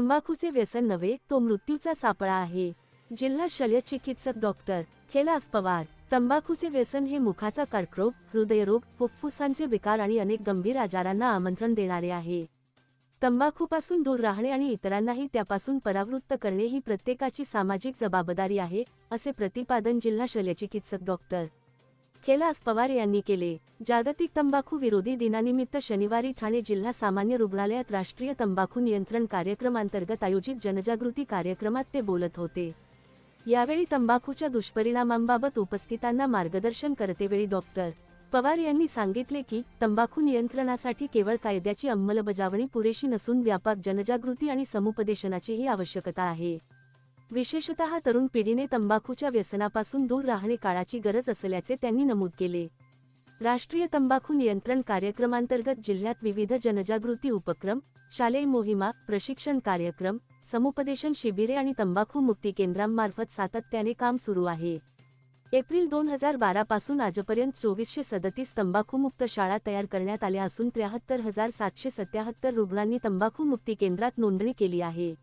तंबाखूचे व्यसन नव्हे, तो मृत्यूचा सापळा आहे. जिल्हा शल्यचिकित्सक डॉक्टर कैलास पवार. तंबाखूचे व्यसन हे मुखाचा कर्करोग, हृदयरोग, फुफ्फुसांचे विकार आणि अनेक गंभीर आजारांना आमंत्रण देणारे आहे. तंबाखूपासून दूर राहणे आणि इतरांनाही त्यापासून परावृत्त करणे ही प्रत्येकाची सामाजिक जबाबदारी आहे, असे प्रतिपादन जिल्हा शल्यचिकित्सक डॉक्टर कैलास पवार यांनी केले. जागतिक तंबाखू विरोधी दिनानिमित्त शनिवारी ठाणे जिल्हा सामान्य रुग्णालयात राष्ट्रीय तंबाखू नियंत्रण कार्यक्रमांतर्गत आयोजित जनजागृती कार्यक्रमात ते बोलत होते. यावेळी तंबाखूच्या दुष्परिणामांबाबत उपस्थितांना मार्गदर्शन करतेवेळी डॉक्टर पवार यांनी सांगितले की तंबाखू नियंत्रणासाठी केवळ कायद्याची अंमलबजावणी पुरेशी नसून व्यापक जनजागृती आणि समुपदेशनाचीही आवश्यकता आहे. विशेषतः तरुण पिढीने तंबाखूच्या व्यसनापासून दूर राहणे काळाची गरज असल्याचे त्यांनी नमूद केले. राष्ट्रीय तंबाखू नियंत्रण कार्यक्रमांतर्गत जिल्ह्यात विविध जनजागृती उपक्रम, शालेय मोहिमा, प्रशिक्षण कार्यक्रम, समुपदेशन शिबिरे आणि तंबाखू मुक्ती केंद्रांमार्फत सातत्याने काम सुरू आहे. एप्रिल 2012 पासून आजपर्यंत 2437 तंबाखूमुक्त शाळा तयार करण्यात आल्या असून 73,777 रुग्णांनी तंबाखू मुक्ती केंद्रात नोंदणी केली आहे.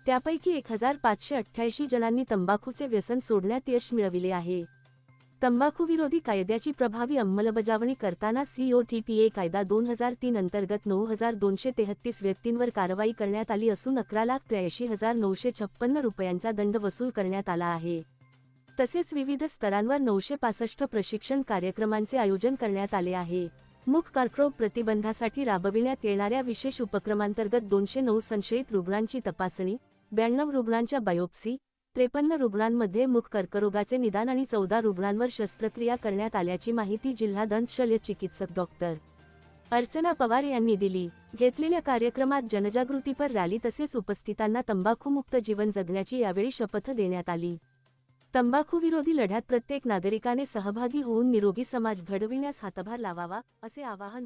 त्यापैकी 1,588 जणांनी तंबाखूचे व्यसन सोडण्यात यश मिळविले आहे. तंबाखूविरोधी कायद्याची प्रभावी अंमलबजावणी करताना COTPA कायदा 2003 अंतर्गत 9,233 व्यक्तींवर कारवाई करण्यात आली असून 11,83,956 रुपयांचा दंड वसूल करण्यात आला आहे. तसेच विविध स्तरांवर 965 प्रशिक्षण कार्यक्रमांचे आयोजन करण्यात आले आहे. मुख कर्करोग प्रतिबंधासाठी राबविण्यात येणाऱ्या विशेष उपक्रमांतर्गत 209 संशयित रुग्णांची तपासणी, 92 रुग्णांच्या बायोप्सी, 53 रुग्णांमध्ये मुख कर्करोगाचे निदान आणि 14 रुग्णांवर शस्त्रक्रिया करण्यात आल्याची माहिती जिल्हा दंत शल्यचिकित्सक डॉक्टर अर्चना पवार यांनी दिली. घेतलेल्या कार्यक्रमात जनजागृतीपर रॅली तसेच उपस्थितांना तंबाखूमुक्त जीवन जगण्याची यावेळी शपथ देण्यात आली. तंबाखूविरोधी लढ्यात प्रत्येक नागरिकाने सहभागी होऊन निरोगी समाज घडविण्यास हातभार लावावा, असे आवाहन